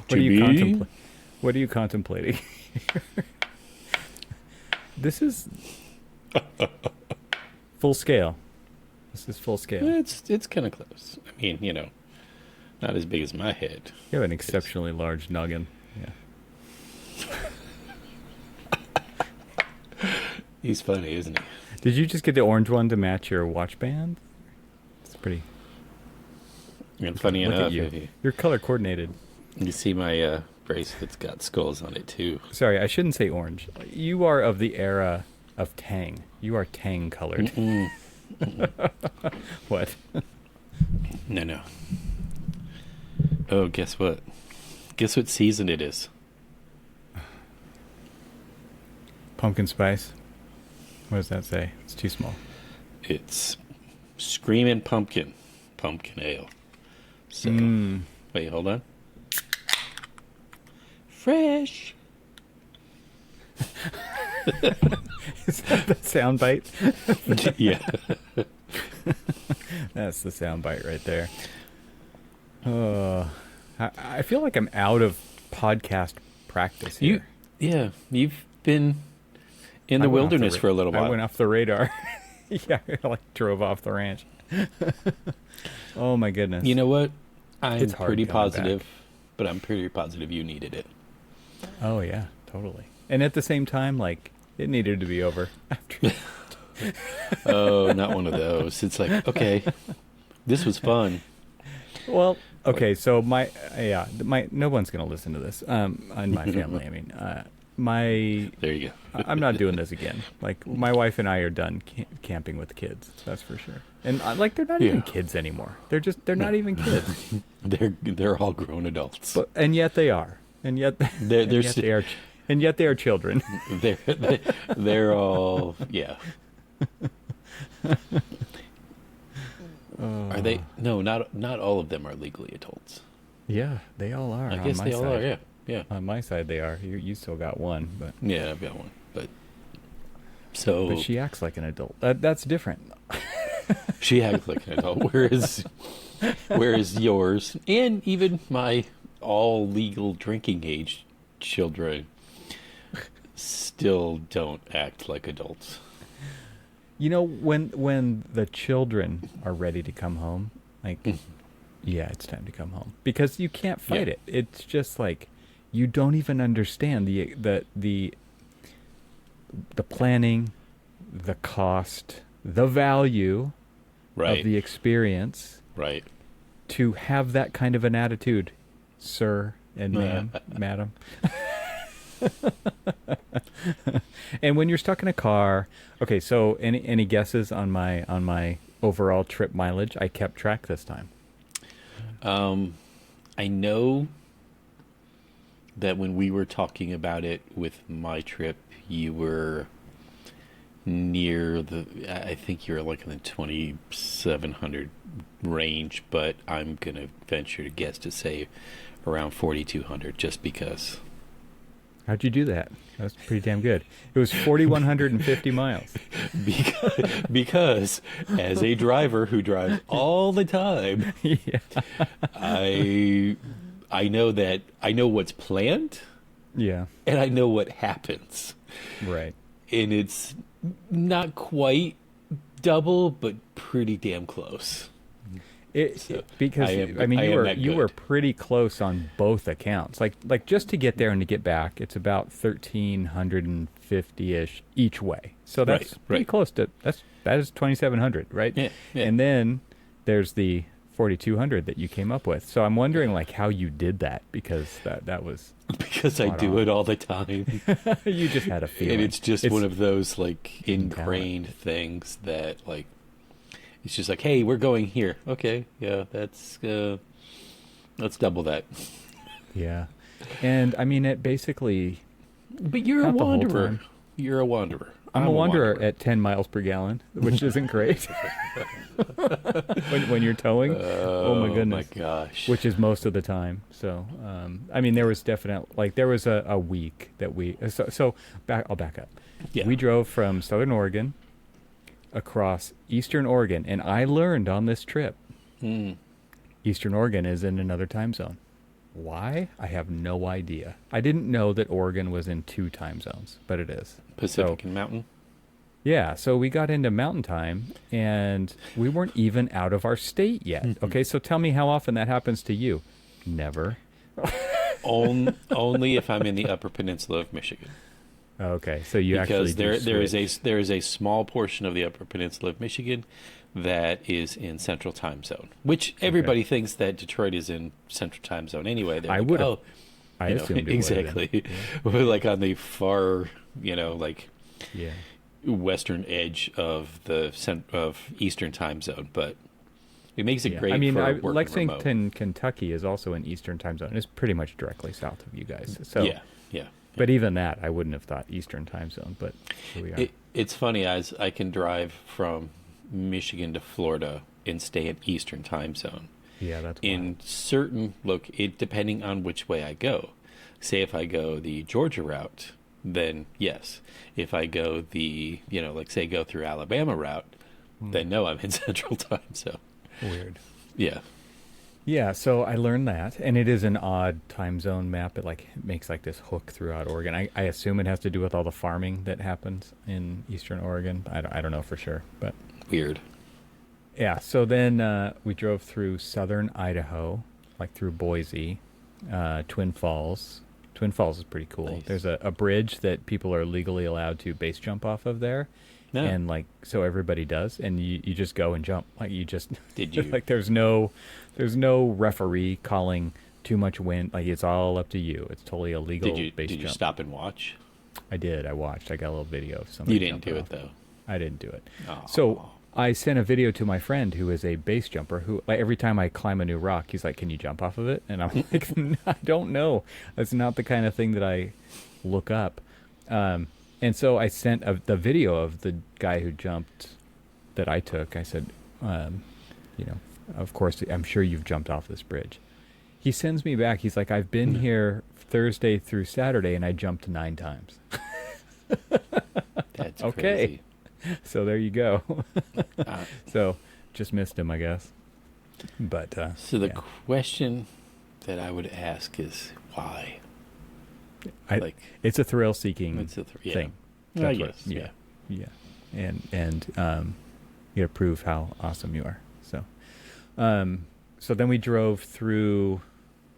What are you contemplating? This is full scale. This is full scale. It's kind of close. I mean, not as big as my head. You have an exceptionally large noggin. Yeah. He's funny, isn't he? Did you just get the orange one to match your watch band? It's pretty. And funny Look enough, at you. You're color coordinated. You see my bracelet's got skulls on it too. Sorry, I shouldn't say orange. You are of the era of Tang. You are Tang colored. What? No. Oh, guess what? Guess what season it is? Pumpkin spice. What does that say? It's too small. It's Screamin' Pumpkin Ale. So, wait, hold on. Fresh. Is that the sound bite? Yeah. That's the sound bite right there. I feel like I'm out of podcast practice here. You've been in the wilderness for a little while. I went off the radar. Yeah, I like drove off the ranch. Oh my goodness. You know what? It's pretty positive, back. but I'm pretty positive you needed it. Oh yeah, totally. And at the same time, like, it needed to be over after. Oh, not one of those. It's like, okay, this was fun. Well, okay, so my no one's gonna listen to this. In my family, I mean, there you go. I'm not doing this again. Like, my wife and I are done camping with kids. That's for sure. And like, they're not even kids anymore. They're not even kids. They're all grown adults. And yet they are. And yet they are children. They're all Are they? No, not all of them are legally adults. Yeah, they all are. I guess they all are. Yeah. On my side, they are. You still got one, but yeah, I've got one. But she acts like an adult. That's different. She acts like an adult, whereas yours and even my all legal drinking age children still don't act like adults. You know, when the children are ready to come home, like, yeah, it's time to come home, because you can't fight it. It's just like, you don't even understand the planning, the cost, the value of the experience. Right. To have that kind of an attitude, sir and ma'am, madam. And when you're stuck in a car, okay, so any guesses on my overall trip mileage? I kept track this time. I know that when we were talking about it with my trip, you were near I think you're like in the 2,700 range, but I'm gonna venture to guess to say around 4,200, just because. How'd you do that? That's pretty damn good. It was 4,150 miles. Because as a driver who drives all the time, I know what's planned. Yeah. And I know what happens. Right. And it's not quite double, but pretty damn close. Because you were pretty close on both accounts. Like just to get there and to get back, it's about 1,350-ish each way. So that's pretty close to that is 2,700, right? Yeah. And then there's the 4,200 that you came up with. So I'm wondering like how you did that, because that was because I do it all the time. You just had a feeling, and it's one of those like ingrained things that like. It's just like, hey, we're going here. Okay, yeah, let's double that. Yeah, and I mean it basicly. But you're a wanderer. You're a wanderer. I'm a wanderer at 10 miles per gallon, which isn't great. when you're towing, oh my goodness, my gosh, which is most of the time. So, I mean, there was a week that I'll back up. Yeah. We drove from Southern Oregon across Eastern Oregon, and I learned on this trip, Eastern Oregon is in another time zone. Why? I have no idea. I didn't know that Oregon was in 2 time zones, but it is. Pacific So, and Mountain. yeah, so we got into mountain time and we weren't even out of our state yet. Okay, so tell me how often that happens to you. Never. Only if I'm in the Upper Peninsula of Michigan. Okay, so you Because actually there is a small portion of the Upper Peninsula of Michigan that is in Central Time Zone, which everybody thinks that Detroit is in Central Time Zone anyway. They're I like, would have. oh, I you know, assumed it would have been. exactly. We're like on the far, like Yeah. western edge of of Eastern Time Zone, but it makes it great I mean, for working remote. Lexington, Kentucky is also in Eastern Time Zone. It's pretty much directly south of you guys. So, Yeah. but even that, I wouldn't have thought Eastern Time Zone. But here we are. It's funny, as I can drive from Michigan to Florida and stay in Eastern Time Zone. Yeah, that's In wild. certain depending on which way I go. Say if I go the Georgia route, then yes. If I go the, like say go through Alabama route, then no, I'm in Central Time Zone. Weird. Yeah. Yeah, so I learned that, and it is an odd time zone map. It makes like this hook throughout Oregon. I assume it has to do with all the farming that happens in Eastern Oregon. I don't know for sure, but Weird. yeah. So then we drove through southern Idaho, like through Boise, Twin Falls. Twin Falls is pretty cool. Nice. There's a bridge that people are legally allowed to base jump off of there. Yeah. And so everybody does, and you just go and jump. Like you just Did you? like there's no referee calling too much wind. Like it's all up to you. It's totally a legal base Did you jump. stop and watch? I did. I watched. I got a little video of somebody. You didn't do jumping it off. though. I didn't do it. Oh. So I sent a video to my friend who is a base jumper. Who like every time I climb a new rock, he's like, "Can you jump off of it?" And I'm like, "I don't know. That's not the kind of thing that I look up." And so I sent the video of the guy who jumped that I took. I said, of course, I'm sure you've jumped off this bridge. He sends me back. He's like, I've been here Thursday through Saturday, and I jumped 9 times. That's Okay. crazy. So there you go. Uh, So just missed him, I guess. But so the yeah. question that I would ask is why? It's a thrill-seeking It's a yeah. thing. I That's what- guess. yeah. And you got to prove how awesome you are. So then we drove through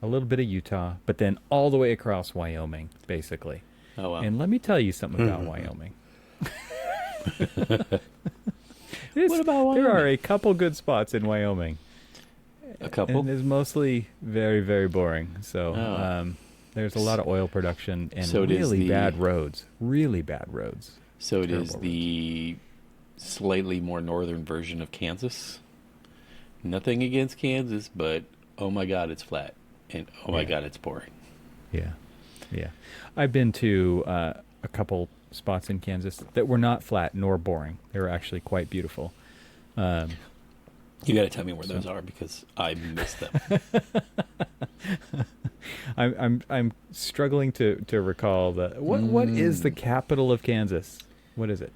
a little bit of Utah, but then all the way across Wyoming, basically. Oh wow. And let me tell you something about Wyoming. What about Wyoming? There are a couple good spots in Wyoming. A couple? And it's mostly very, very boring. So Oh. there's a lot of oil production and So it is really the- bad roads. Really bad roads. So it Terrible is the slightly more northern version of Kansas. Nothing against Kansas, but oh my God, it's flat, and oh my Yeah. God, it's boring. Yeah. Yeah. I've been to a couple spots in Kansas that were not flat nor boring. They were actually quite beautiful. You got to tell me where those are because I missed them. I'm struggling to recall what is the capital of Kansas? What is it?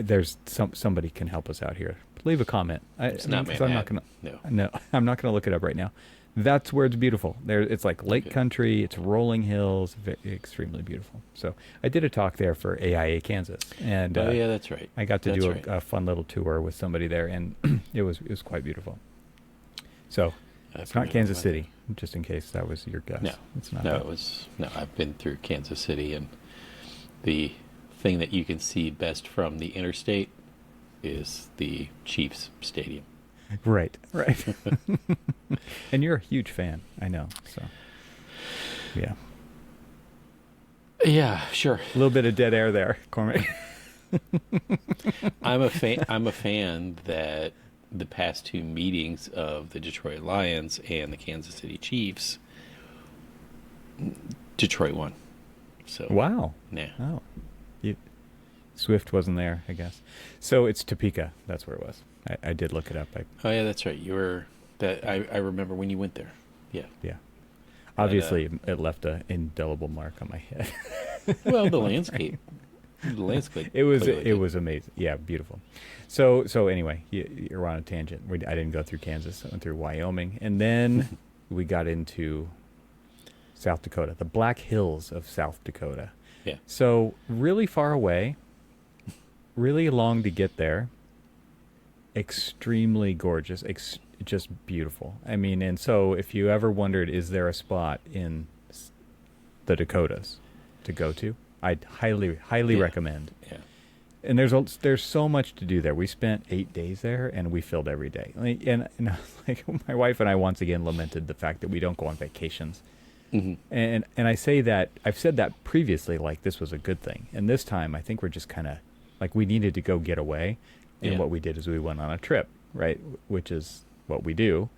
There's somebody can help us out here. Leave a comment. It's not 'cause I'm not Manhattan. gonna. No. No, I'm not gonna look it up right now. That's where it's beautiful. It's like lake Okay. country. It's rolling hills. Extremely beautiful. So I did a talk there for AIA Kansas, and Oh yeah, that's right. I got to That's do right. a fun little tour with somebody there, and it was quite beautiful. So I it's not forgot Kansas about City, just in case that was your guess. No, it's not. No, that. I've been through Kansas City, and the thing that you can see best from the interstate is the Chiefs Stadium. Right. And you're a huge fan, I know. So, yeah, Yeah, sure. a little bit of dead air there, Cormac. I'm a fan that the past 2 meetings of the Detroit Lions and the Kansas City Chiefs, Detroit won. So Wow. yeah. Oh, Swift wasn't there, I guess. So it's Topeka. That's where it was. I did look it up. Oh yeah, that's right. You were that. I remember when you went there. Yeah. Yeah. Obviously, it left an indelible mark on my head. Well, the landscape. The landscape. It was clearly did. amazing. Yeah, beautiful. So anyway, you're on a tangent. I didn't go through Kansas. I went through Wyoming, and then we got into South Dakota, the Black Hills of South Dakota. Yeah. So really far away, really long to get there. Extremely gorgeous, just beautiful. I mean, and so if you ever wondered, is there a spot in the Dakotas to go to, I'd highly recommend. Yeah. And there's so much to do there. We spent 8 days there, and we filled every day. And like my wife and I once again lamented the fact that we don't go on vacations. Mm-hmm. And I say that I've said that previously, like this was a good thing. And this time, I think we're just kind of like we needed to go get away. And what we did is we went on a trip, right? Which is what we do,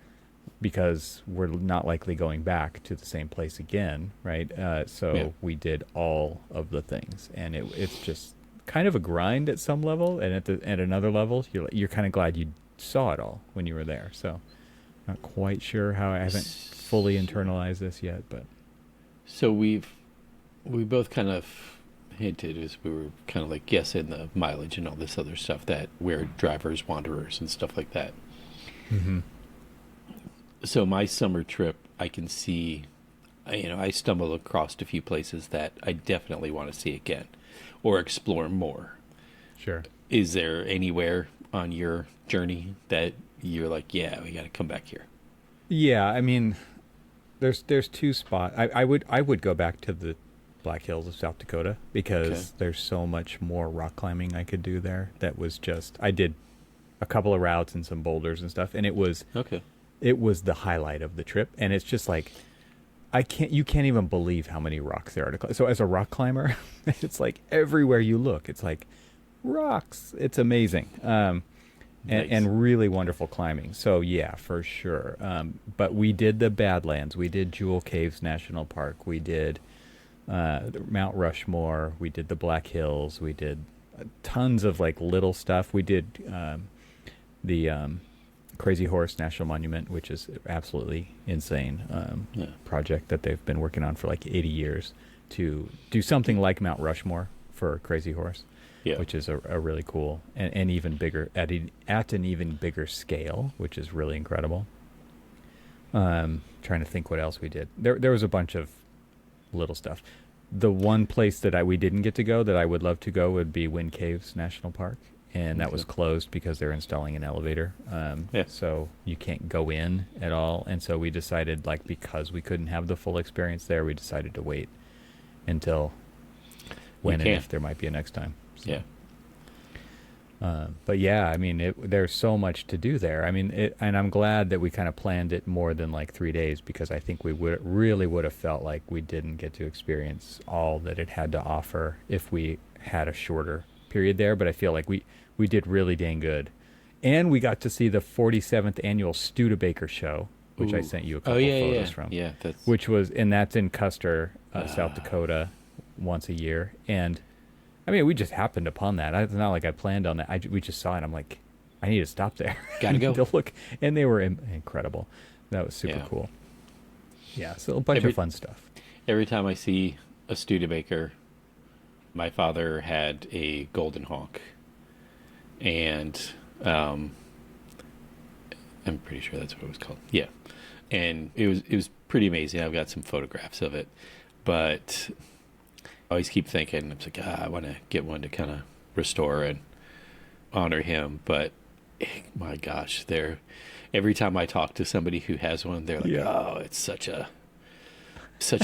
because we're not likely going back to the same place again, right? So we did all of the things, and it's just kind of a grind at some level, and at another level, you're kind of glad you saw it all when you were there. So, not quite sure how I haven't fully internalized this yet, but so we both kind of hinted as we were kind of like in the mileage and all this other stuff that we're drivers, wanderers, and stuff like that. Mm-hmm. So my summer trip, I can see, I stumble across a few places that I definitely want to see again or explore more. Sure. Is there anywhere on your journey that you're like, yeah, we got to come back here? Yeah, I mean, there's two spots. I would go back to the Black Hills of South Dakota because there's so much more rock climbing I could do there. That was just I did a couple of routes and some boulders and stuff, and it was the highlight of the trip. And it's just like you can't even believe how many rocks there are to climb. So as a rock climber, it's like everywhere you look, it's like rocks. It's amazing. Nice. And really wonderful climbing. So yeah, for sure. But we did the Badlands. We did Jewel Caves National Park. We did Mount Rushmore. We did the Black Hills. We did tons of like little stuff. We did the Crazy Horse National Monument, which is absolutely insane project that they've been working on for like 80 years to do something like Mount Rushmore for Crazy Horse, which is a really cool and even bigger at an even bigger scale, which is really incredible. Trying to think what else we did. There was a bunch of little stuff. The one place that we didn't get to go that I would love to go would be Wind Caves National Park, and that was closed because they're installing an elevator. So you can't go in at all. And so we decided, like, because we couldn't have the full experience there, we decided to wait until when and if there might be a next time. So. But yeah, I mean, there's so much to do there. I mean, and I'm glad that we kind of planned it more than like 3 days, because I think we would have felt like we didn't get to experience all that it had to offer if we had a shorter period there. But I feel like we did really dang good. And we got to see the 47th annual Studebaker show, which I sent you a couple photos from. Yeah, that's in Custer, South Dakota, once a year. And I mean, we just happened upon that. It's not like I planned on that. We just saw it. I'm like, I need to stop there. Gotta go. To look. And they were incredible. That was super cool. Yeah, so a bunch of fun stuff. Every time I see a Studebaker, my father had a Golden Hawk. And I'm pretty sure that's what it was called. Yeah. And it was pretty amazing. I've got some photographs of it. But I always keep thinking, I'm like, I want to get one to kind of restore and honor him. But my gosh, every time I talk to somebody who has one, they're like, oh, it's such a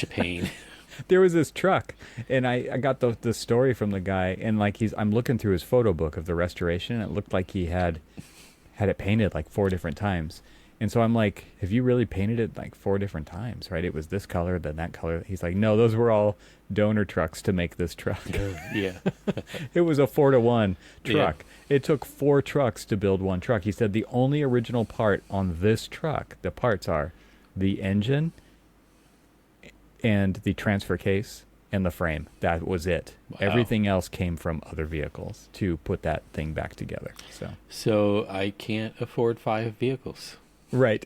pain. There was this truck, and I got the story from the guy, and like I'm looking through his photo book of the restoration, and it looked like he had it painted like 4 different times. And so I'm like, have you really painted it like 4 different times, right? It was this color, then that color. He's like, no, those were all donor trucks to make this truck. Yeah. It was a 4-to-1 truck. Yeah. It took 4 trucks to build one truck. He said the only original part on this truck, the parts are the engine and the transfer case and the frame. That was it. Wow. Everything else came from other vehicles to put that thing back together. So I can't afford 5 vehicles. Right.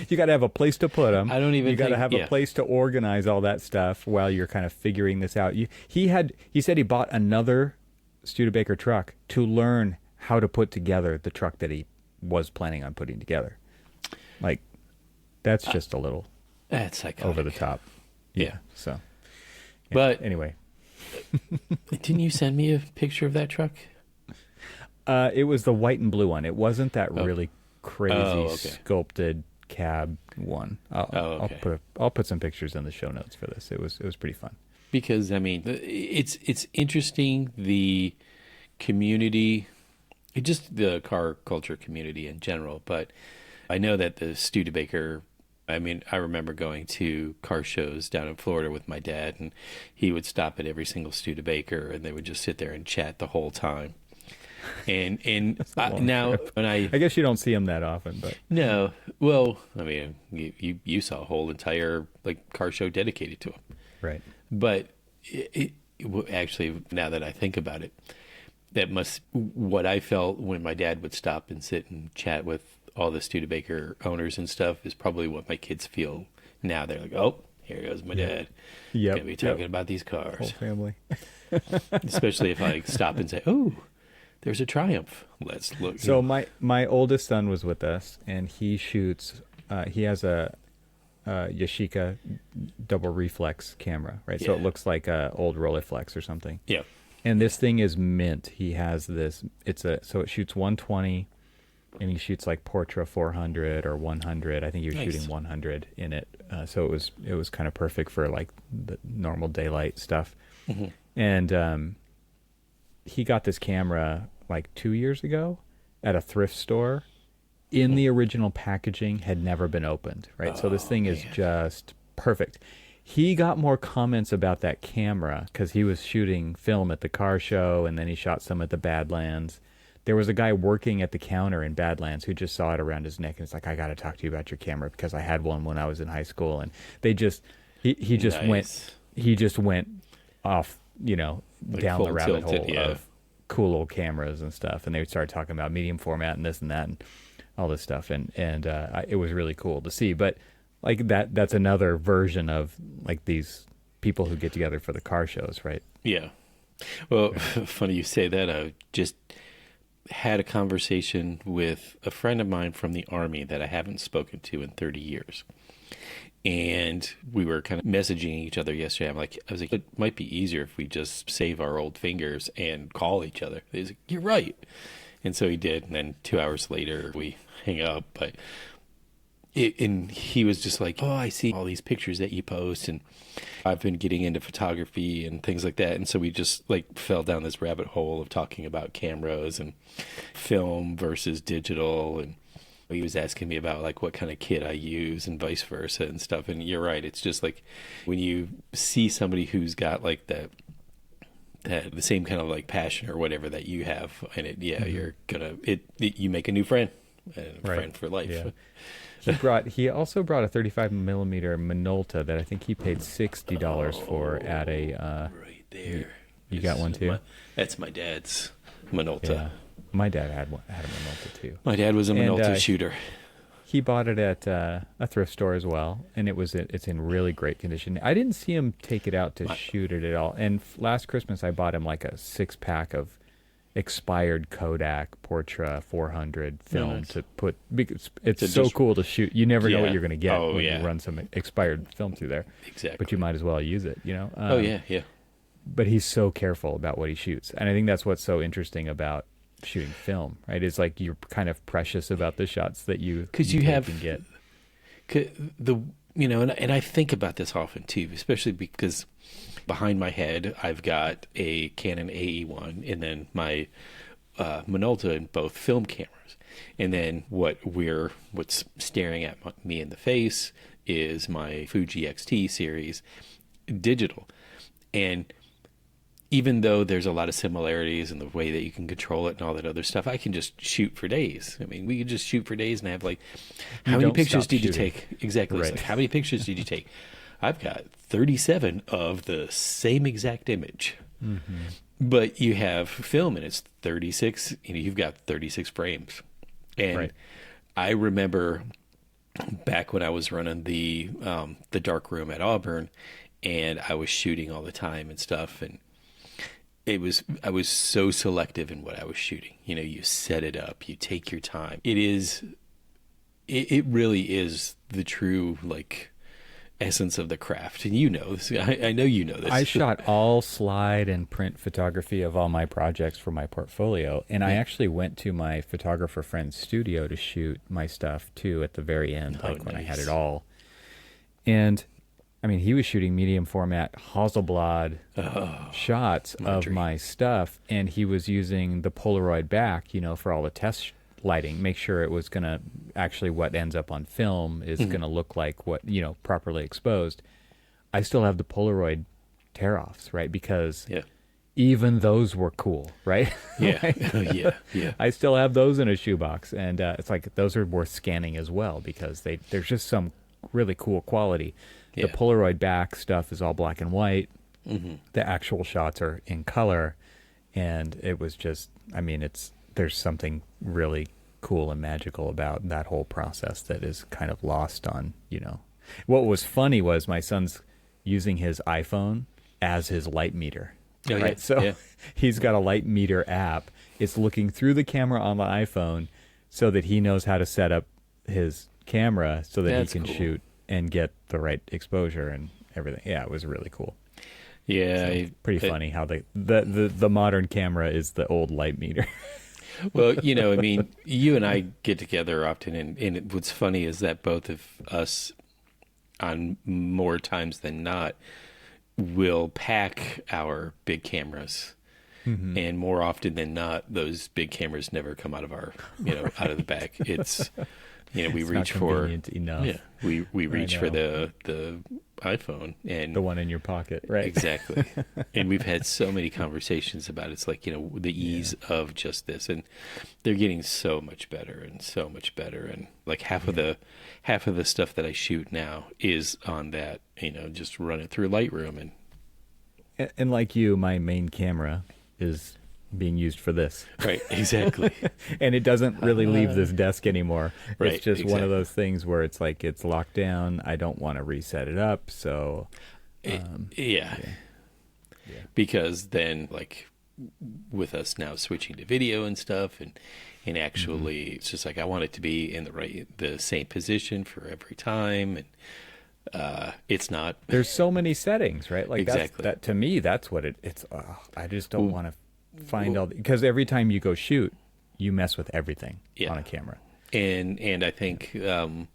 You got to have a place to put them. I don't even You got to think- have yeah. a place to organize all that stuff while you're kind of figuring this out. He said he bought another Studebaker truck to learn how to put together the truck that he was planning on putting together. Like, that's just a little That's psychotic. over the top. Yeah. So, yeah. But anyway, didn't you send me a picture of that truck? it was the white and blue one. It wasn't that really crazy okay. sculpted cab one. Okay. I'll put some pictures in the show notes for this. It was pretty fun. Because I mean, it's interesting, the community, just the car culture community in general. But I know that the Studebaker, I mean, I remember going to car shows down in Florida with my dad, and he would stop at every single Studebaker, and they would just sit there and chat the whole time. And now trip. when I guess you don't see them that often, but no, well, I mean, you saw a whole entire like car show dedicated to him. right. But actually, now that I think about it, what I felt when my dad would stop and sit and chat with all the Studebaker owners and stuff is probably what my kids feel now. They're like, oh, here goes my dad. Yep. Gonna be talking about these Whole cars. family. Especially if I stop and say, oh, there's a Triumph. Let's look. So my oldest son was with us, and he shoots. He has a Yashica double reflex camera, right? So it Yeah. looks like a old Rolleiflex or something. Yeah. And this thing is mint. He has this. So it shoots 120, and he shoots like Portra 400 or 100. I think he was Nice. shooting 100 in it. So it was kind of perfect for like the normal daylight stuff. Mm-hmm. And he got this camera like 2 years ago at a thrift store. In the original packaging, had never been opened, right? So this thing is just perfect. He got more comments about that camera because he was shooting film at the car show, and then he shot some at the Badlands. There was a guy working at the counter in Badlands who just saw it around his neck, and it's like, I got to talk to you about your camera because I had one when I was in high school. And they just, he just Nice. went off, Like down the full rabbit tilted, hole yeah. of cool old cameras and stuff. And they started talking about medium format and this and that and all this stuff. And it was really cool to see. But like that's another version of like these people who get together for the car shows, right? Yeah. Well, funny you say that. I just had a conversation with a friend of mine from the Army that I haven't spoken to in 30 years. And we were kind of messaging each other yesterday. I was like, it might be easier if we just save our old fingers and call each other. He's like, you're right. And so he did. And then 2 hours later, we hang up. But and he was just like, oh, I see all these pictures that you post, and I've been getting into photography and things like that. And so we just like fell down this rabbit hole of talking about cameras and film versus digital. And he was asking me about like what kind of kit I use and vice versa and stuff. And you're right. It's just like when you see somebody who's got like that the same kind of like passion or whatever that you have in it, you're gonna you make a new friend and a friend for life. Yeah. He also brought a 35 millimeter Minolta that I think he paid $60 for at a right there. You got one too? That's my dad's Minolta. Yeah. My dad had a Minolta too. My dad was a Minolta shooter. He bought it at a thrift store as well, and it's in really great condition. I didn't see him take it out to shoot it at all. And last Christmas, I bought him like a 6-pack of expired Kodak Portra 400 film to put, because it's so cool to shoot. You never know what you're going to get when you run some expired film through there. Exactly. But you might as well use it, yeah. But he's so careful about what he shoots. And I think that's what's so interesting about shooting film, right? It's like you're kind of precious about the shots that you can get. And I think about this often too, especially because behind my head I've got a Canon AE1 and then my Minolta in both film cameras, and then what's staring at me in the face is my Fuji XT series digital. And even though there's a lot of similarities in the way that you can control it and all that other stuff, I can just shoot for days. I mean, we could just shoot for days and have like, how many pictures did you take? Exactly. Right. It's like, how many pictures did you take? I've got 37 of the same exact image. Mm-hmm. But you have film and it's 36, you've got 36 frames. And I remember back when I was running the dark room at Auburn, and I was shooting all the time and stuff, and I was so selective in what I was shooting. You know, you set it up, you take your time. It really is the true like essence of the craft, and you know this. I know you know this. I shot all slide and print photography of all my projects for my portfolio, and I actually went to my photographer friend's studio to shoot my stuff too at the very end, like when I had it all. And I mean, he was shooting medium format Hasselblad shots of my stuff, and he was using the Polaroid back, you know, for all the test lighting, make sure it was going to actually what ends up on film is going to look like what, you know, properly exposed. I still have the Polaroid tear-offs, right? Because even those were cool, right? Yeah. Yeah. I still have those in a shoebox, and it's like those are worth scanning as well because there's just some really cool quality. The Polaroid back stuff is all black and white. The actual shots are in color, and it was just, I mean, there's something really cool and magical about that whole process that is kind of lost on, you know. What was funny was my son's using his iPhone as his light meter. Right. So he's got a light meter app. It's looking through the camera on the iPhone so that he knows how to set up his camera so that he can shoot and get the right exposure and everything. Yeah, it was really cool. Yeah. So pretty funny how the modern camera is the old light meter. Well, you know, I mean, you and I get together often, and what's funny is that both of us, on more times than not, will pack our big cameras, and more often than not, those big cameras never come out of our, you know, out of the bag. It's, you know, we reach for enough. Yeah, we reach for the iPhone and the one in your pocket, right? Exactly. And we've had so many conversations about it. It's like, you know, the ease of just this, and they're getting so much better and so much better, and like half of the stuff that I shoot now is on that, you know, just run it through Lightroom. And like you, my main camera is being used for this. Right, exactly. And it doesn't really leave this desk anymore. Right, it's just one of those things where it's like it's locked down. I don't want to reset it up, so because then, like, with us now switching to video and stuff, and actually it's just like I want it to be in the same position for every time, and it's not. There's so many settings, right? Like exactly. that to me, that's what it's. I just don't want to find all because every time you go shoot, you mess with everything on a camera. And I think I don't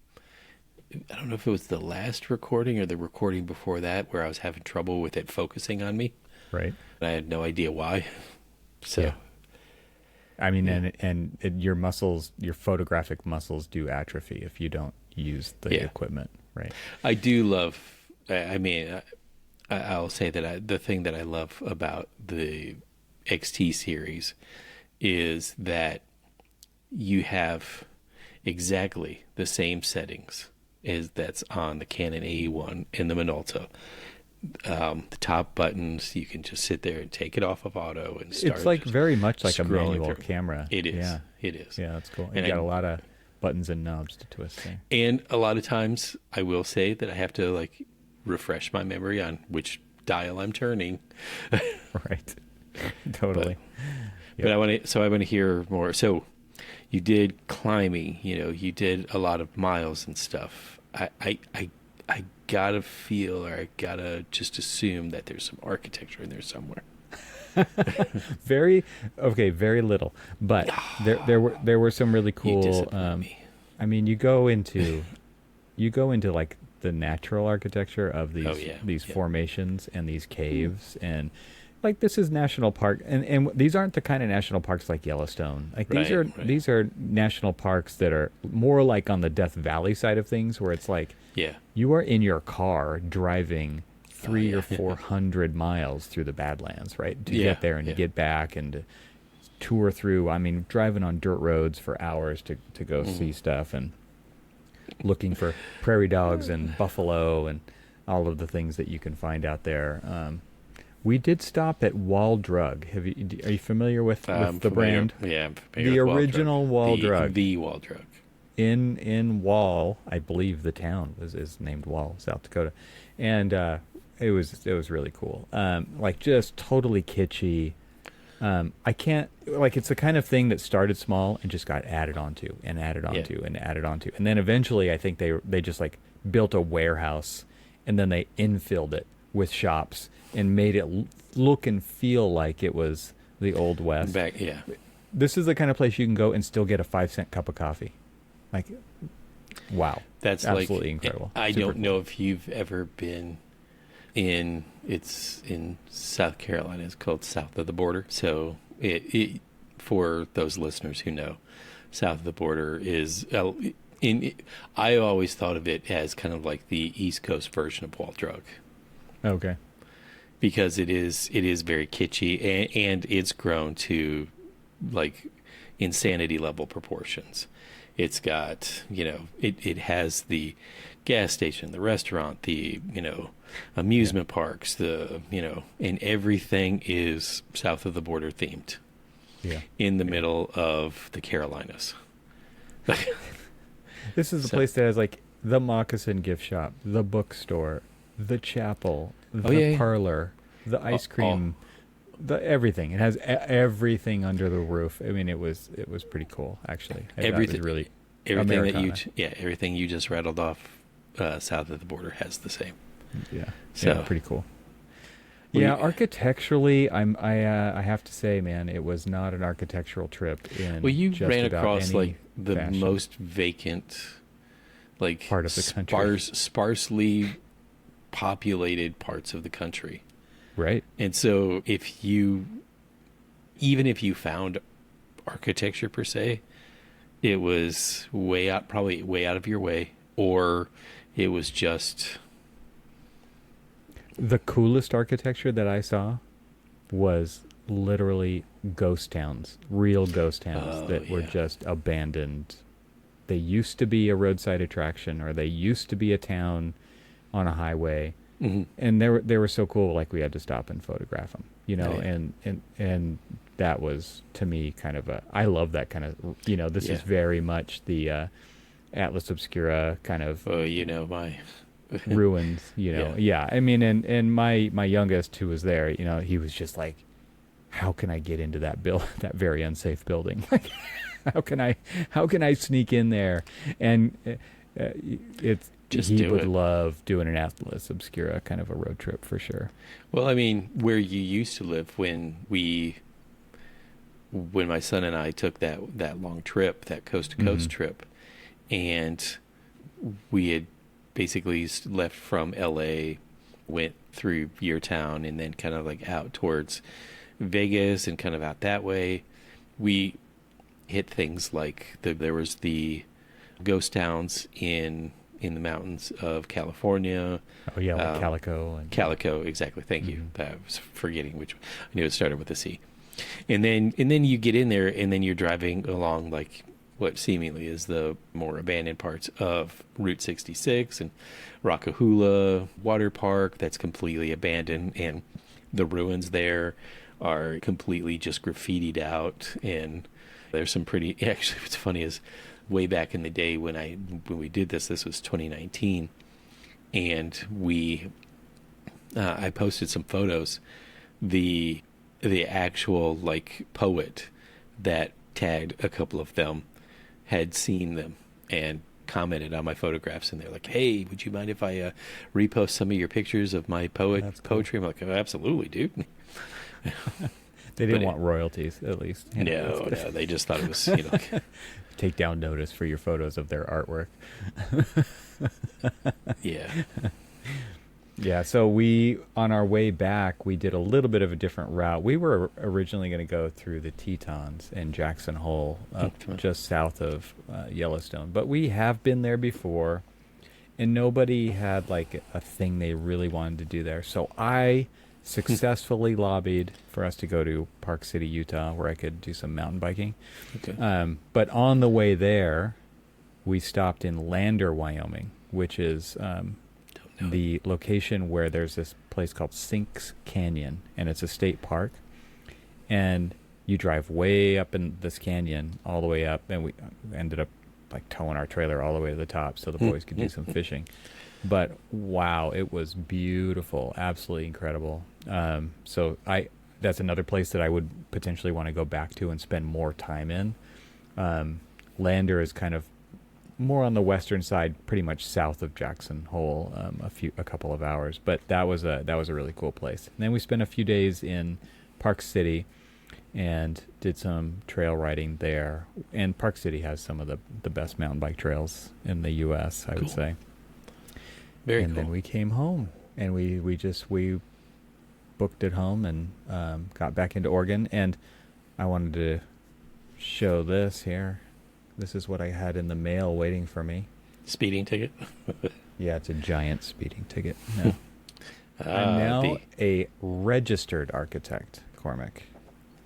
know if it was the last recording or the recording before that where I was having trouble with it focusing on me. Right. I had no idea why. So I mean, and your muscles, your photographic muscles do atrophy if you don't use the equipment, right? I do love, I mean, I'll say that the thing that I love about the XT series is that you have exactly the same settings as that's on the Canon AE1 and the Minolta. The top buttons, you can just sit there and take it off of auto and start. It's like very much like a manual through. camera. It is. Yeah. It is. Yeah, that's cool. And you got a lot of buttons and knobs to twist there. And a lot of times I will say that I have to like refresh my memory on which dial I'm turning. Right. Totally. But I want to hear more. So you did climbing, you know, you did a lot of miles and stuff. I gotta feel, or I gotta just assume that there's some architecture in there somewhere. Very little, but there were some really cool. I mean, you go into like the natural architecture of these formations and these caves, and like this is national park, and these aren't the kind of national parks like Yellowstone. Like these are national parks that are more like on the Death Valley side of things, where it's like you are in your car driving 300 or 400 miles through the Badlands, right? To get there and to get back and to tour through. I mean, driving on dirt roads for hours to go see stuff and looking for prairie dogs and buffalo and all of the things that you can find out there. We did stop at Wall Drug. Are you familiar with the brand? Yeah, I'm familiar the with original Wall Drug. The Wall Drug. in Wall. I believe the town is named Wall, South Dakota, and it was really cool. Like just totally kitschy. I can't like it's the kind of thing that started small and just got added onto and added onto and added onto, and then eventually I think they just like built a warehouse and then they infilled it with shops and made it look and feel like it was the old West. Back, yeah. This is the kind of place you can go and still get a 5-cent cup of coffee. Like, wow, That's absolutely like, incredible. I Super don't know if you've ever been it's in South Carolina. It's called South of the Border. So it for those listeners who know, South of the Border is I always thought of it as kind of like the East Coast version of Wall Drug. Okay. Because it is very kitschy and it's grown to like insanity level proportions. It's got, it has the gas station, the restaurant, the, amusement parks, and everything is South of the Border themed. Yeah. In the middle of the Carolinas. This is a place that has like the moccasin gift shop, the bookstore, the chapel, the parlor, the ice cream, the everything. It has everything under the roof. I mean, it was pretty cool actually. Everything really everything Americana. everything you just rattled off South of the Border has the same. Yeah. So yeah, pretty cool. Yeah, architecturally, I have to say, man, it was not an architectural trip in you just ran about across any like the fashion. most vacant, like Part of the country. sparsely populated parts of the country. Right. And so even if you found architecture per se, it was probably way out of your way, or it was just... The coolest architecture that I saw was literally ghost towns, real ghost towns that were just abandoned. They used to be a roadside attraction, or they used to be a town on a highway, and they were so cool. Like we had to stop and photograph them, and that was to me kind of I love that kind of this is very much the Atlas Obscura kind of my ruins, I mean, and my youngest who was there, he was just like, how can I get into that that very unsafe building? Like, how can I sneak in there? And he would love doing an Atlas Obscura kind of a road trip for sure. Well, I mean, where you used to live when my son and I took that long trip, that coast to coast trip, and we had basically left from LA, went through your town, and then kind of like out towards Vegas and kind of out that way. We hit things like there was the ghost towns in the mountains of California. Oh yeah, like Calico. Calico, exactly. Thank you. I was forgetting which. I knew it started with a C. And then you get in there, and then you're driving along like what seemingly is the more abandoned parts of Route 66 and Rockahula Water Park that's completely abandoned, and the ruins there are completely just graffitied out. And there's some pretty... Actually, what's funny is way back in the day when we did this was 2019, and I posted some photos. The actual like poet that tagged a couple of them had seen them and commented on my photographs, and they're like, hey, would you mind if I repost some of your pictures of my poetry? I'm like, oh, absolutely, dude. They didn't want royalties, at least. No, they just thought it was, take down notice for your photos of their artwork. Yeah. Yeah, so on our way back, we did a little bit of a different route. We were originally going to go through the Tetons and Jackson Hole, just south of Yellowstone. But we have been there before, and nobody had like a thing they really wanted to do there. So I successfully lobbied for us to go to Park City, Utah, where I could do some mountain biking. Okay. But on the way there, we stopped in Lander, Wyoming, which is... the location where there's this place called Sinks Canyon, and it's a state park, and you drive way up in this canyon all the way up, and we ended up like towing our trailer all the way to the top so the boys could do some fishing. But wow, it was beautiful, absolutely incredible. So that's another place that I would potentially want to go back to and spend more time in. Lander is kind of more on the western side, pretty much south of Jackson Hole, a couple of hours. But that was a really cool place. And then we spent a few days in Park City and did some trail riding there. And Park City has some of the best mountain bike trails in the U.S., I would say. Very and cool. then we came home, and we booked it home and got back into Oregon. And I wanted to show this here. This is what I had in the mail waiting for me. Speeding ticket? Yeah, it's a giant speeding ticket. No. I'm now a registered architect, Cormac.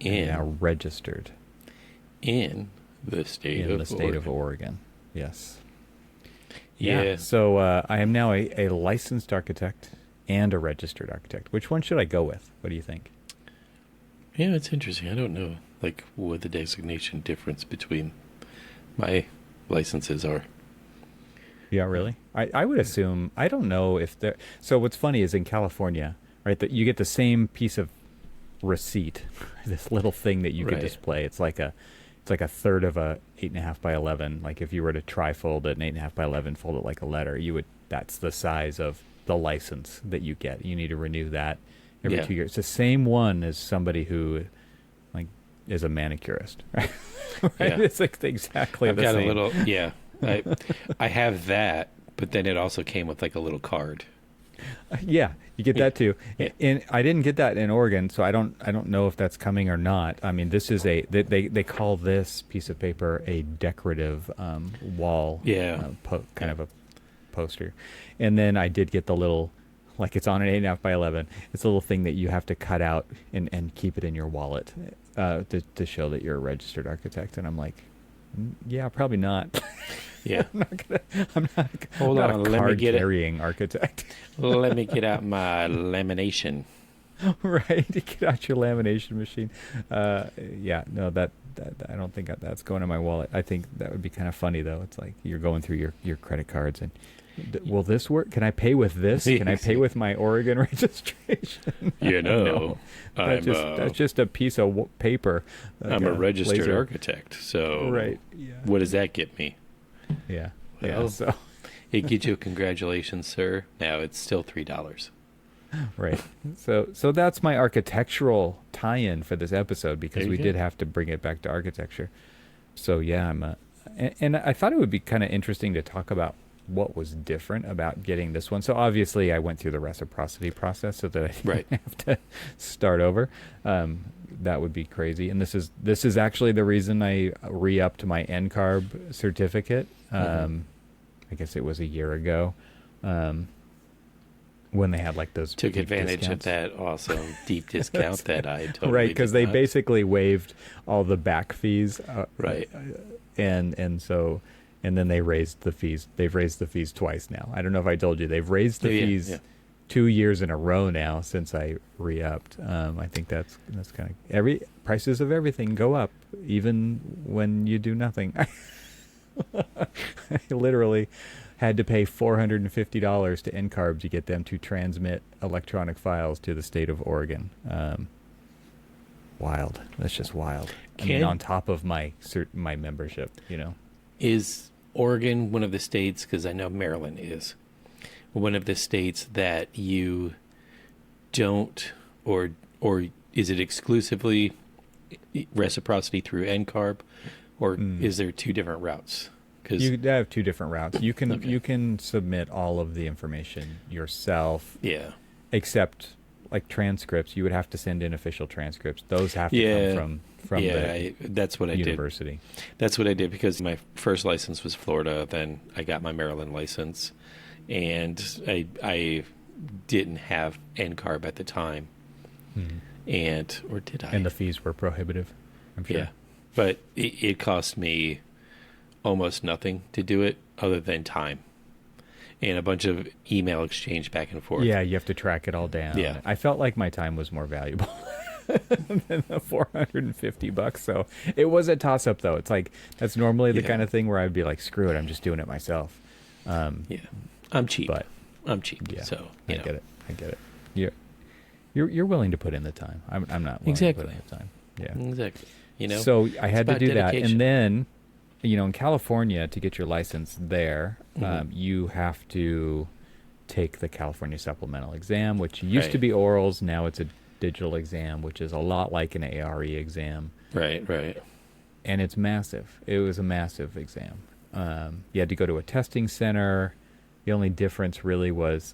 I'm now registered. In the state of Oregon. Yes. Yeah. So I am now a licensed architect and a registered architect. Which one should I go with? What do you think? Yeah, it's interesting. I don't know, like, what the designation difference between my licenses are. Yeah, really? I would assume, I don't know if there. So what's funny is in California, right, that you get the same piece of receipt, this little thing that you could display. It's like a third of a 8.5 by 11. Like if you were to trifold an 8.5 by 11, fold it like a letter, that's the size of the license that you get. You need to renew that every 2 years. It's the same one as somebody who like is a manicurist, right? Right? Yeah. It's like exactly the same. I've got a little, I have that, but then it also came with like a little card. Yeah, you get that too. Yeah. And I didn't get that in Oregon, so I don't know if that's coming or not. I mean, this is they call this piece of paper a decorative wall, kind of a poster. And then I did get the little, like it's on an 8.5 by 11. It's a little thing that you have to cut out and keep it in your wallet to show that you're a registered architect. And I'm like, yeah, probably not. Yeah. I'm not Hold on, a let me get card-carrying architect. Let me get out my lamination. Right, get out your lamination machine. Yeah, no, that I don't think that's going in my wallet. I think that would be kind of funny though. It's like you're going through your credit cards and will this work? Can I pay with this? Can I pay with my Oregon registration? No. That's just a piece of paper. Like I'm a registered architect, so right. Yeah. What does that get me? Yeah. Well, yeah. So it gets you a congratulations, sir. Now it's still $3. Right. So that's my architectural tie-in for this episode because we did have to bring it back to architecture. So yeah, and I thought it would be kind of interesting to talk about what was different about getting this one. So obviously I went through the reciprocity process so that I didn't have to start over. That would be crazy. And this is actually the reason I re-upped my NCARB certificate. I guess it was a year ago. When they had like those took advantage discounts. Of that awesome deep discount that I totally right, because they basically waived all the back fees, and then they raised the fees. They've raised the fees twice now. I don't know if I told you they've raised the fees 2 years in a row now since I re-upped. I think that's kind of prices of everything go up even when you do nothing. I literally had to pay $450 to NCARB to get them to transmit electronic files to the state of Oregon. Wild. That's just wild. I mean, on top of my membership, Is Oregon one of the states, because I know Maryland is, one of the states that you don't, or is it exclusively reciprocity through NCARB, or is there two different routes? You have two different routes. You can submit all of the information yourself. Yeah. Except like transcripts, you would have to send in official transcripts. Those have to come from that's what university. I did. That's what I did because my first license was Florida. Then I got my Maryland license, and I didn't have NCARB at the time, or did I? And the fees were prohibitive, I'm sure. Yeah, but it cost me almost nothing to do it other than time and a bunch of email exchange back and forth. Yeah, you have to track it all down. Yeah. I felt like my time was more valuable. than the $450. So it was a toss up though. It's like, that's normally the kind of thing where I'd be like, screw it, I'm just doing it myself. Yeah. I'm cheap. But I'm cheap. yeah, So, I get it. I get it. You're willing to put in the time. I'm not willing to put in the time. Yeah. Exactly. So I had to do that. dedication. And then, in California, to get your license there, you have to take the California supplemental exam, which used to be orals. Now it's a digital exam, which is a lot like an ARE exam. Right. And it's massive. It was a massive exam. You had to go to a testing center. The only difference really was,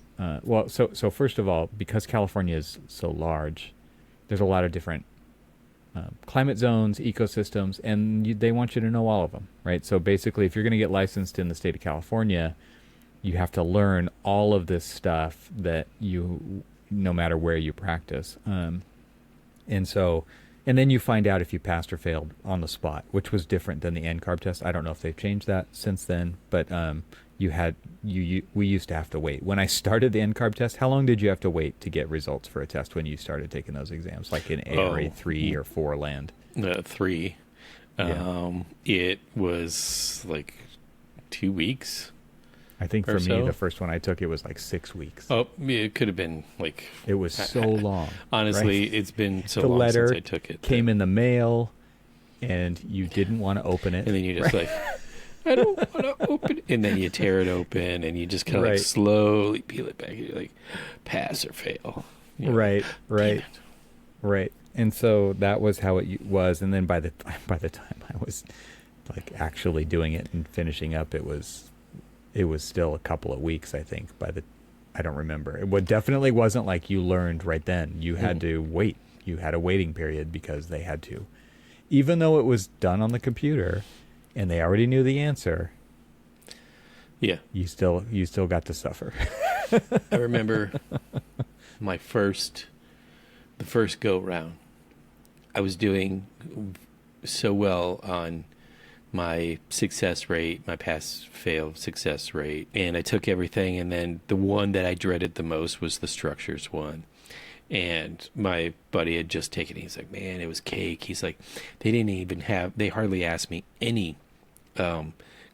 so first of all, because California is so large, there's a lot of different climate zones, ecosystems, and they want you to know all of them, right? So basically, if you're going to get licensed in the state of California, you have to learn all of this stuff that no matter where you practice. And then you find out if you passed or failed on the spot, which was different than the NCARB test. I don't know if they've changed that since then, but we used to have to wait. When I started the NCARB test, how long did you have to wait to get results for a test when you started taking those exams, like in ARE 3 or 4 land? 3. It was like 2 weeks. I think for me, the first one I took, it was like 6 weeks. Oh, it could have been like... It was so long. Honestly, right? It's been so long since I took it. The letter came in the mail, and you didn't want to open it. And then you're just like, I don't want to open it. And then you tear it open, and you just kind of like slowly peel it back. And you're like, pass or fail. Right. And so that was how it was. And then by the time I was like actually doing it and finishing up, it was still a couple of weeks, I think. I don't remember. It definitely wasn't like you learned right then. You had to wait. You had a waiting period because they had to. Even though it was done on the computer and they already knew the answer, you still got to suffer. I remember the first go round. I was doing so well on my success rate, my pass-fail success rate, and I took everything, and then the one that I dreaded the most was the structures one. And my buddy had just taken it. He's like, man, it was cake. He's like, they hardly asked me any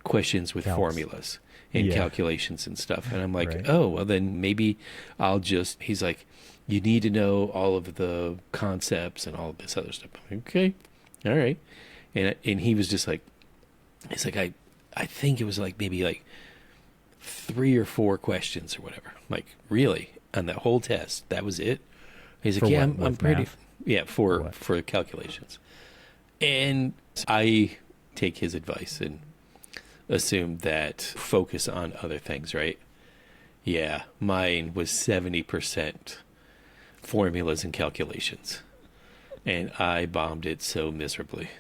questions with formulas and calculations and stuff. And I'm like, oh, well, then maybe he's like, you need to know all of the concepts and all of this other stuff. I'm like, okay, all right. And he was just like, it's like, I think it was like maybe like 3 or 4 questions or whatever. I'm like, really? On that whole test, that was it? He's like, yeah, I'm pretty, for calculations. And I take his advice and assume that focus on other things, right? Yeah, mine was 70% formulas and calculations. And I bombed it so miserably.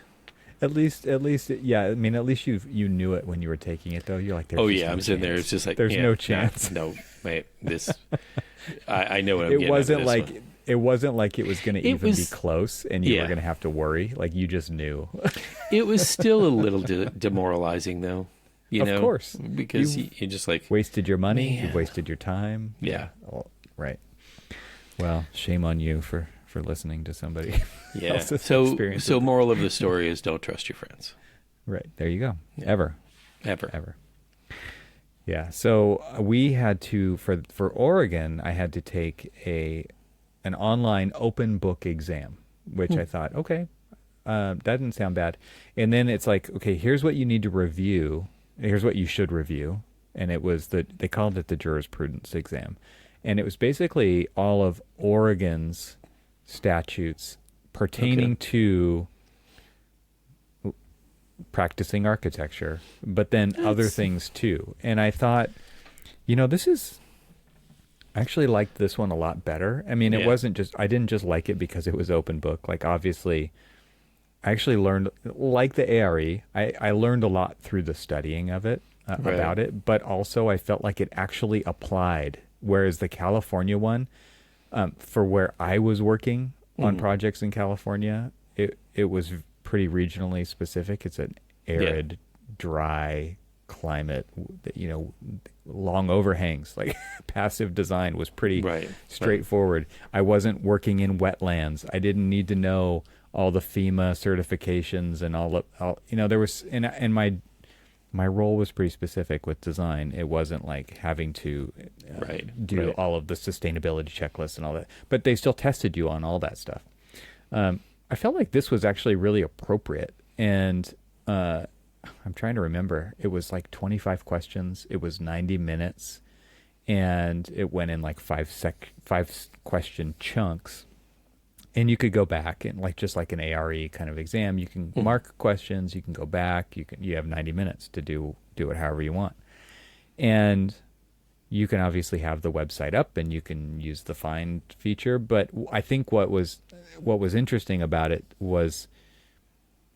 At least, yeah. I mean, at least you knew it when you were taking it, though. You're like, I'm sitting there. It's just like, there's no chance. No, mate. This, I know what I'm getting. It wasn't like it was going to even be close, and you were going to have to worry. Like you just knew. It was still a little demoralizing, though. Of course, because you just like wasted your money, you wasted your time. Yeah. Right. Well, shame on you for listening to somebody. Yeah. So moral of the story is don't trust your friends. Right. There you go. Yeah. Ever. Yeah. So we had to, for Oregon, I had to take an online open book exam, which I thought, okay, that didn't sound bad. And then it's like, okay, here's what you need to review. Here's what you should review. And it was they called it the jurisprudence exam. And it was basically all of Oregon's statutes pertaining to practicing architecture, but then other things too. And I thought, I actually liked this one a lot better. I mean, it wasn't just, I didn't just like it because it was open book. Like, obviously, I actually learned, like the ARE, I learned a lot through the studying of it, about it, but also I felt like it actually applied. Whereas the California one, for where I was working on projects in California, it was pretty regionally specific. It's an arid, dry climate, long overhangs. Like passive design was pretty straightforward. I wasn't working in wetlands. I didn't need to know all the FEMA certifications and there was, and my role was pretty specific with design. It wasn't like having to do all of the sustainability checklists and all that, but they still tested you on all that stuff. I felt like this was actually really appropriate. And I'm trying to remember. It was like 25 questions. It was 90 minutes. And it went in like five question chunks. And you could go back and just like an ARE kind of exam, you can mark questions, you can go back, you have 90 minutes to do it however you want. And you can obviously have the website up and you can use the find feature, but I think what was interesting about it was,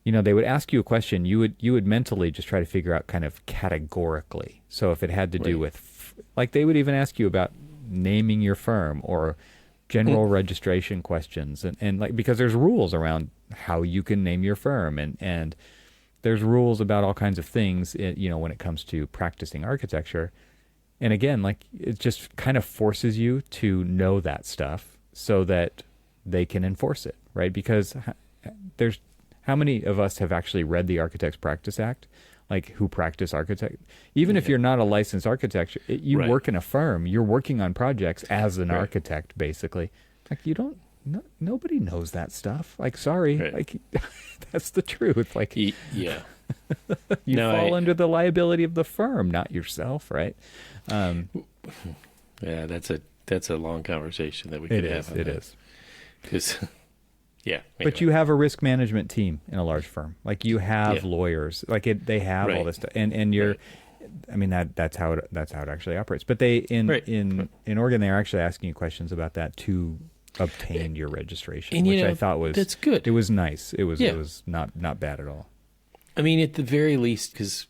they would ask you a question, you would mentally just try to figure out kind of categorically. So if it had to do with, like, they would even ask you about naming your firm or general registration questions, and like, because there's rules around how you can name your firm, and there's rules about all kinds of things, when it comes to practicing architecture. And again, like, it just kind of forces you to know that stuff so that they can enforce it, right? Because there's, how many of us have actually read the Architects Practice Act, like, who practice architect? Even if you're not a licensed architect, you work in a firm, you're working on projects as an architect, basically. Like, nobody knows that stuff. Like, sorry, like, that's the truth. Like, you fall under the liability of the firm, not yourself, right? Yeah, that's a long conversation that we could have. It is. Because... Yeah, anyway. But you have a risk management team in a large firm. Like, you have lawyers. Like, they have all this stuff, and you're. I mean, that's how it actually operates. But they in Oregon, they are actually asking you questions about that to obtain your registration, and, which I thought was that's good. It was nice. It was not bad at all. I mean, at the very least, because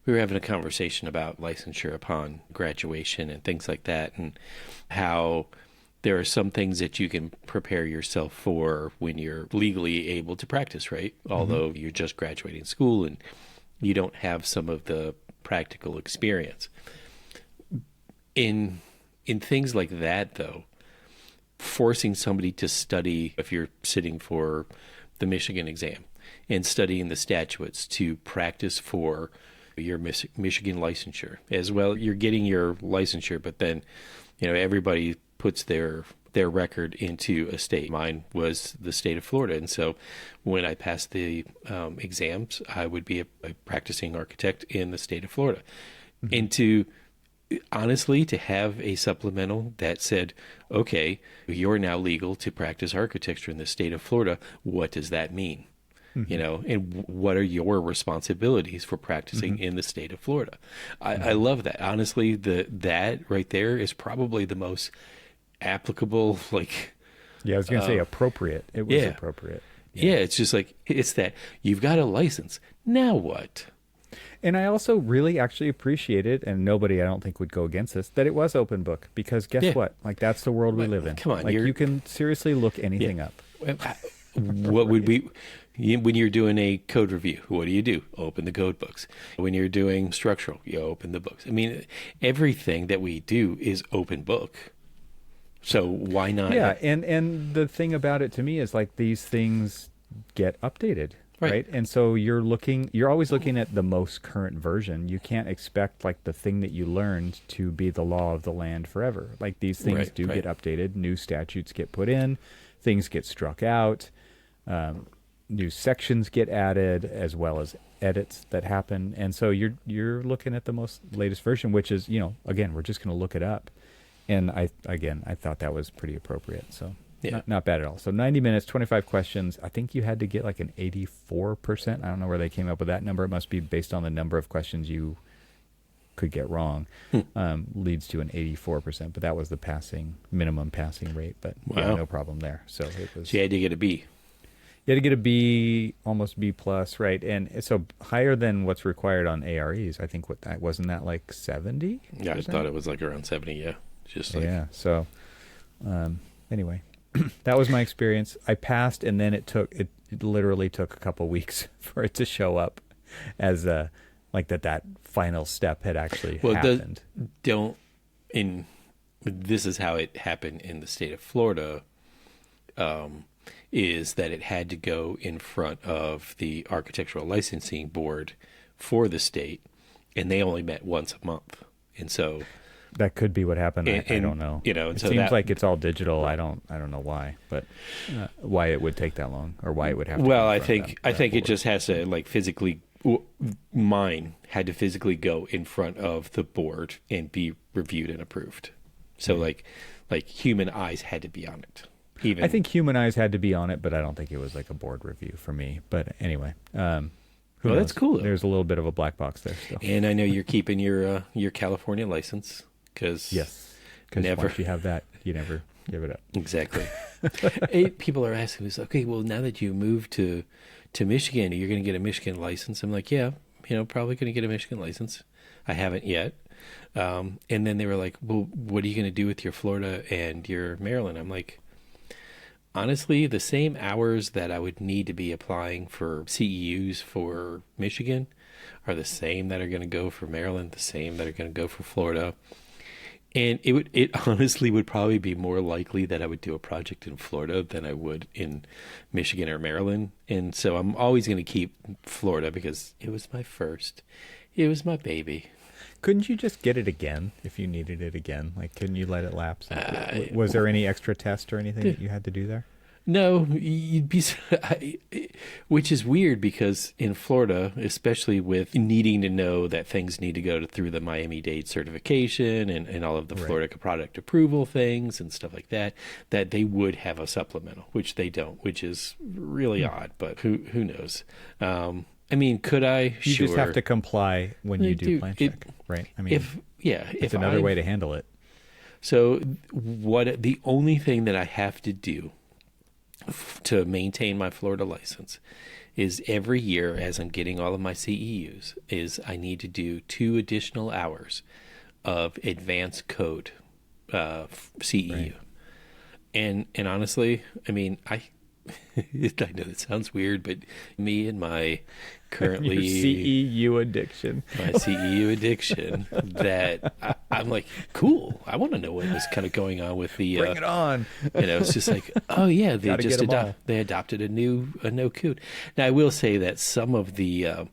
we were having a conversation about licensure upon graduation and things like that, and how there are some things that you can prepare yourself for when you're legally able to practice, right? Although you're just graduating school and you don't have some of the practical experience. In things like that, though, forcing somebody to study, if you're sitting for the Michigan exam and studying the statutes to practice for your Michigan licensure as well, you're getting your licensure, but then, everybody puts their record into a state. Mine was the state of Florida. And so when I passed the exams, I would be a practicing architect in the state of Florida. And to have a supplemental that said, okay, you're now legal to practice architecture in the state of Florida. What does that mean? And what are your responsibilities for practicing in the state of Florida? I love that. Honestly, that right there is probably the most applicable, like, I was gonna say appropriate. It was appropriate. It's just like, it's that you've got a license, now what? And I also really actually appreciated, and nobody I don't think would go against this, that it was open book, because guess what, like, that's the world we live in. Come on, like, you can seriously look anything up. What would we, when you're doing a code review, what do? Open the code books. When you're doing structural, you open the books. I mean, everything that we do is open book. So why not? Yeah, and the thing about it to me is, like, these things get updated, right? And so you're always looking at the most current version. You can't expect, like, the thing that you learned to be the law of the land forever. Like, these things get updated. New statutes get put in. Things get struck out. New sections get added, as well as edits that happen. And so you're looking at the most latest version, which is, again, we're just going to look it up. And I thought that was pretty appropriate. So not bad at all. So 90 minutes, 25 questions. I think you had to get like an 84%. I don't know where they came up with that number. It must be based on the number of questions you could get wrong. Leads to an 84%. But that was the minimum passing rate. But no problem there. So it was. So you had to get a B. You had to get a B, almost B plus, right? And so higher than what's required on AREs. I think wasn't that like 70? Yeah, I thought it was like around 70. Yeah. Just like... Yeah. So, anyway, that was my experience. I passed, and then it literally took a couple weeks for it to show up as like that final step had actually Well, happened. this is how it happened in the state of Florida, is that it had to go in front of the architectural licensing board for the state, and they only met once a month. And so That could be what happened. I don't know. You know, it so seems like it's all digital. I don't know why, but why it would take that long, or why it would have to well, go I in front of think that it board. just has to like physically. Mine had to physically go in front of the board and be reviewed and approved. So like human eyes had to be on it. Even I think human eyes had to be on it, but I don't think it was like a board review for me. But anyway, who Well, knows? that's cool, though. There's a little bit of a black box there still. And I know you're keeping your California license because Yes, because never once you have that, you never give it up. exactly. People are asking me, okay, well, now that you moved to Michigan, you're going to get a Michigan license. I'm like, yeah, probably going to get a Michigan license. I haven't yet. And then they were like, well, what are you going to do with your Florida and your Maryland? I'm like, honestly, the same hours that I would need to be applying for CEUs for Michigan are the same that are going to go for Maryland, the same that are going to go for Florida. And it honestly would probably be more likely that I would do a project in Florida than I would in Michigan or Maryland. And so I'm always going to keep Florida because it was my first. It was my baby. Couldn't you just get it again if you needed it again? Like, couldn't you let it lapse? Was there any extra test or anything that you had to do there? No, you'd be, which is weird because in Florida, especially with needing to know that things need to go through the Miami-Dade certification and all of the Florida product approval things and stuff like that, that they would have a supplemental, which they don't, which is really odd, but who knows? I mean, could I? You Sure. just have to comply when you do plan check, right? I mean, it's another way to handle it. So the only thing that I have to do to maintain my Florida license is every year as I'm getting all of my CEUs is I need to do 2 additional hours of advanced code CEU. Right. And honestly, I mean, I know that sounds weird, but me and my currently your CEU addiction, that I'm like, cool. I want to know what was kind of going on with the. Bring it on. It's just like, oh yeah, they just adopted a no code. Now I will say that some of the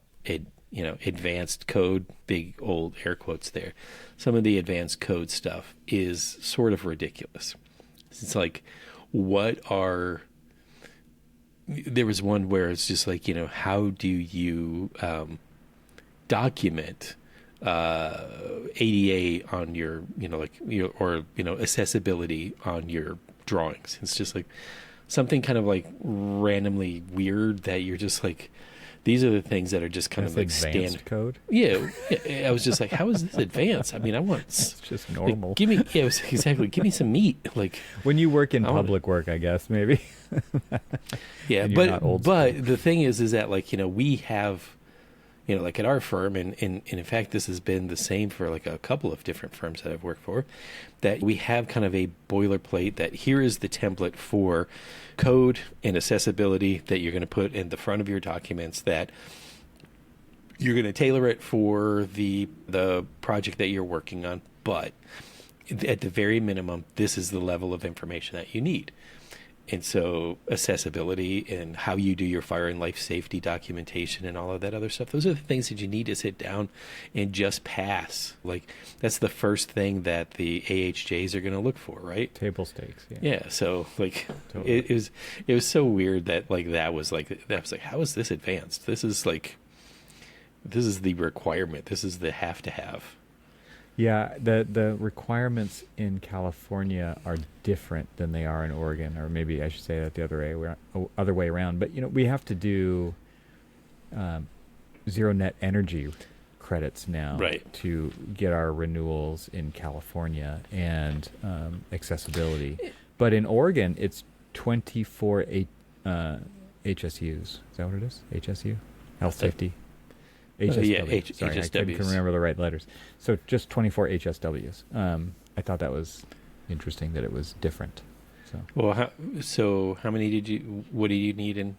advanced code, big old air quotes there, some of the advanced code stuff is sort of ridiculous. It's like, there was one where it's just like, how do you document ADA on your, accessibility on your drawings? It's just like something kind of like randomly weird that you're just like, these are the things that are just kind of like advanced code. Yeah, I was just like, how is this advanced? I mean, I want it's just normal. Like, give me some meat. Like when you work in public work, I guess maybe. Yeah, but the thing is that like we have, like at our firm, and in fact this has been the same for like a couple of different firms that I've worked for, that we have kind of a boilerplate that here is the template for code and accessibility that you're going to put in the front of your documents, that you're going to tailor it for the project that you're working on, but at the very minimum, this is the level of information that you need. And so accessibility and how you do your fire and life safety documentation and all of that other stuff, those are the things that you need to sit down and just pass. Like that's the first thing that the AHJs are going to look for, right? Table stakes. Yeah. So like totally. it was so weird that that was like, how is this advanced? This is the requirement. This is the have to have. Yeah, the requirements in California are different than they are in Oregon, or maybe I should say that the other way around. But we have to do zero net energy credits now, right, to get our renewals in California and accessibility. But in Oregon, it's 24 HSUs. Is that what it is? HSU, health safety. HSW. Sorry, I couldn't remember the right letters. So just 24 HSWs. I thought that was interesting that it was different. So well, how many what do you need in?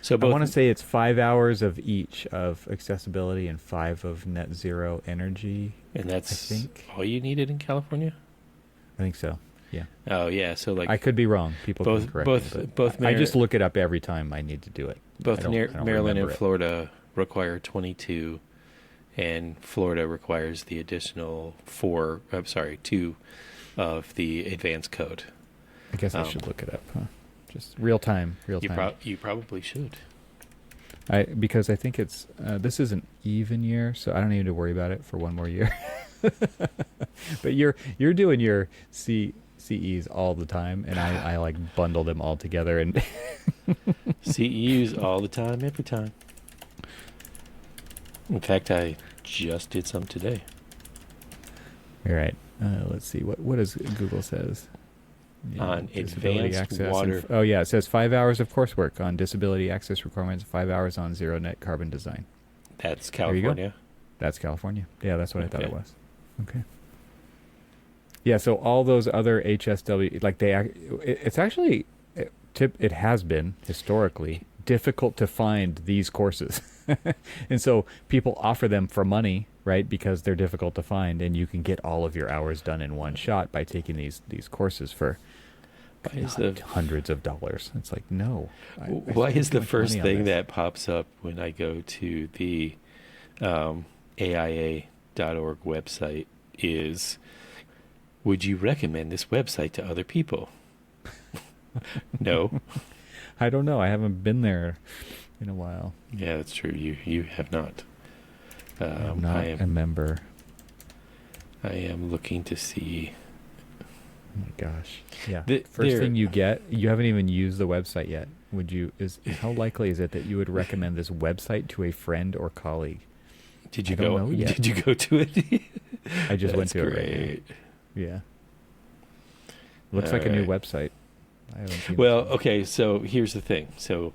So I want to both, say it's 5 hours of each of accessibility and 5 of net zero energy. and I that's think. all you needed in California. I think so. Yeah. Oh yeah, so like I could be wrong. People can both correct me, both but both I just look it up every time I need to do it. both near I don't Maryland and remember it. Florida require 22, and Florida requires the additional 4. I'm sorry, 2 of the advanced code. I guess I should look it up. Huh? Just real time. You probably should. Because I think it's this is an even year, so I don't need to worry about it for one more year. But you're doing your CEs all the time, and I like bundle them all together and CEUs all the time, every time. In fact, I just did some today. All right. Let's see what does Google says. On Disability advanced access water. oh yeah, it says 5 hours of coursework on disability access requirements, 5 hours on zero net carbon design. That's There you go. California. That's California. Yeah, that's what I thought it Okay. was. Okay. Yeah, so all those other HSW, like it's actually, it has been historically difficult to find these courses. And so people offer them for money, right? Because they're difficult to find, and you can get all of your hours done in one shot by taking these courses for Why is the hundreds of dollars. It's like, no. Why is the first thing thing that pops up when I go to the AIA.org website is, would you recommend this website to other people? No. I don't know. I haven't been there in a while. Yeah, that's true. You have not. I'm not a member. I am looking to see. Oh my gosh. Yeah. First there- thing you get, you haven't even used the website yet. How likely is it that you would recommend this website to a friend or colleague? Did you I don't go? know yet. Did you go to it? I just went That's to it right great. now. Yeah. Looks like a new Alright. website. I haven't seen Well, this one. okay, so here's the thing. So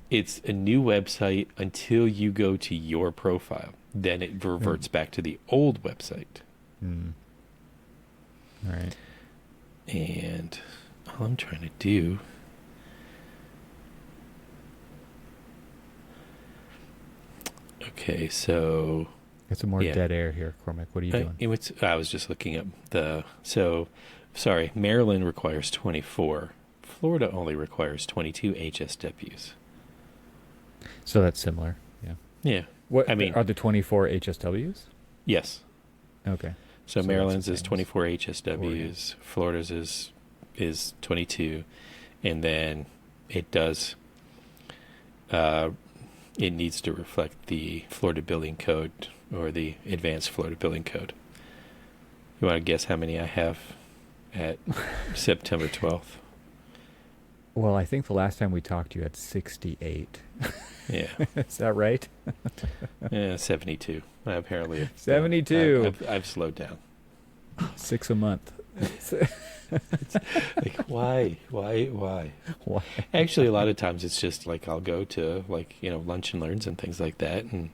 it's a new website until you go to your profile. Then it reverts back to the old website. Hmm. All right. And all I'm trying to do. Okay, so Get some more Yeah. dead air here, Cormac. What are you doing? I was just looking up sorry, Maryland requires 24. Florida only requires 22 HSWs. So that's similar. Yeah. Yeah. What I mean- are the 24 HSWs? Yes. Okay. So So Maryland's that's is the same 24 HSWs, Florida's is 22, and then it does it needs to reflect the Florida Building Code or the Advanced Florida Building Code. You want to guess how many I have at September 12th? Well, I think the last time we talked, you had 68. Yeah. Is that right? Yeah, 72. Apparently. 72. I've slowed down. 6 a month. Like, why? Why? Actually, a lot of times it's just like I'll go to lunch and learns and things like that. And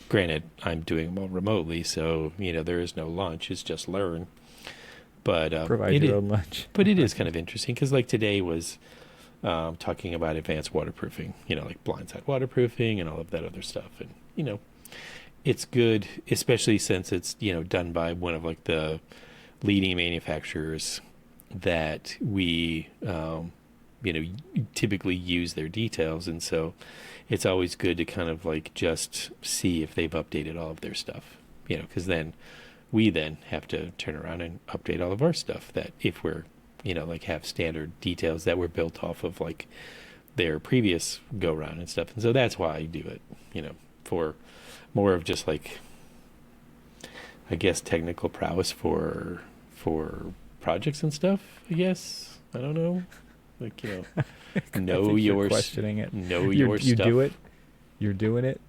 granted, I'm doing them all remotely, so there is no lunch. It's just learn. But Provide your own lunch. But it is kind of interesting because like today was talking about advanced waterproofing. Like blindside waterproofing and all of that other stuff. And it's good, especially since it's done by one of like the leading manufacturers that we typically use their details, and so it's always good to kind of like just see if they've updated all of their stuff, because then we have to turn around and update all of our stuff, that if we're like have standard details that were built off of like their previous go round and stuff. And so that's why I do it, for more of just like, I guess, technical prowess for projects and stuff, I guess. I don't know. Like, know your questioning it. Know You your stuff. do it. You're doing it,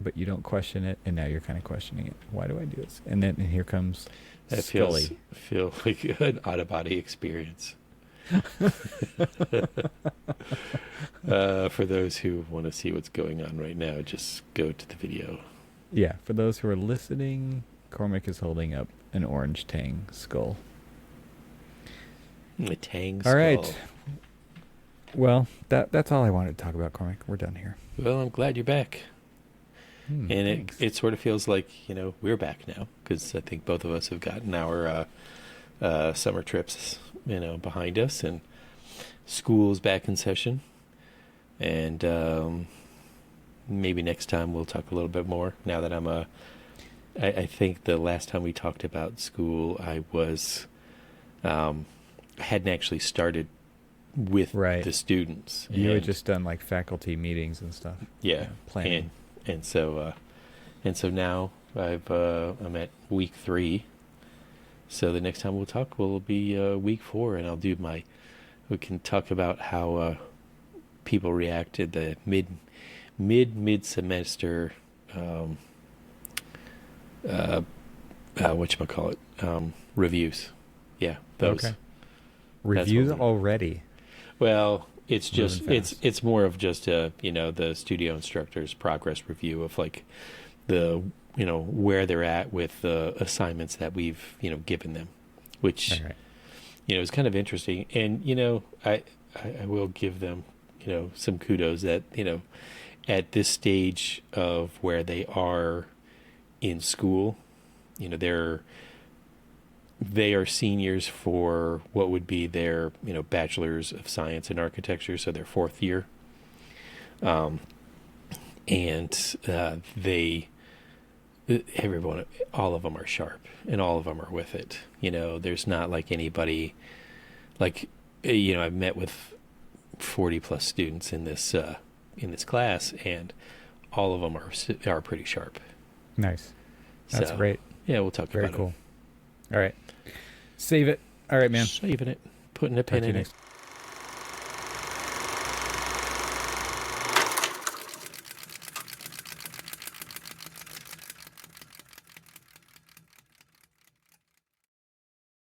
but you don't question it, and now you're kind of questioning it. Why do I do this? And then here comes That Scully. feel like an out of body experience. For those who want to see what's going on right now, just go to the video. Yeah, for those who are listening, Cormac is holding up an orange Tang skull. A Tang All skull. right. Well, that's all I wanted to talk about, Cormac. We're done here. Well, I'm glad you're back. And Thanks. it sort of feels like, we're back now because I think both of us have gotten our summer trips, behind us, and school's back in session. And maybe next time we'll talk a little bit more. Now that I think the last time we talked about school, I hadn't actually started with Right. the students. You had just done like faculty meetings and stuff. Yeah, Planning. and so now I'm at week 3. So the next time we'll talk will be week 4, and we can talk about how people reacted the mid semester whatchamacallit, reviews. Yeah, those. Okay. Reviews what already. Well, it's just Moving fast. it's more of just the studio instructor's progress review of like the where they're at with the assignments that we've given them, which All right. is kind of interesting. And I will give them some kudos that at this stage of where they are in school, they are seniors for what would be their bachelor's of science in architecture, so their 4th year, and everyone, all of them are sharp, and all of them are with it. There's not like anybody, like I've met with 40 plus students in this class, and all of them are pretty sharp. Nice. That's So, great. Yeah, we'll talk Very about cool. All right. Save it. All right, it. man. Saving it, putting a Talk pin to you in it. next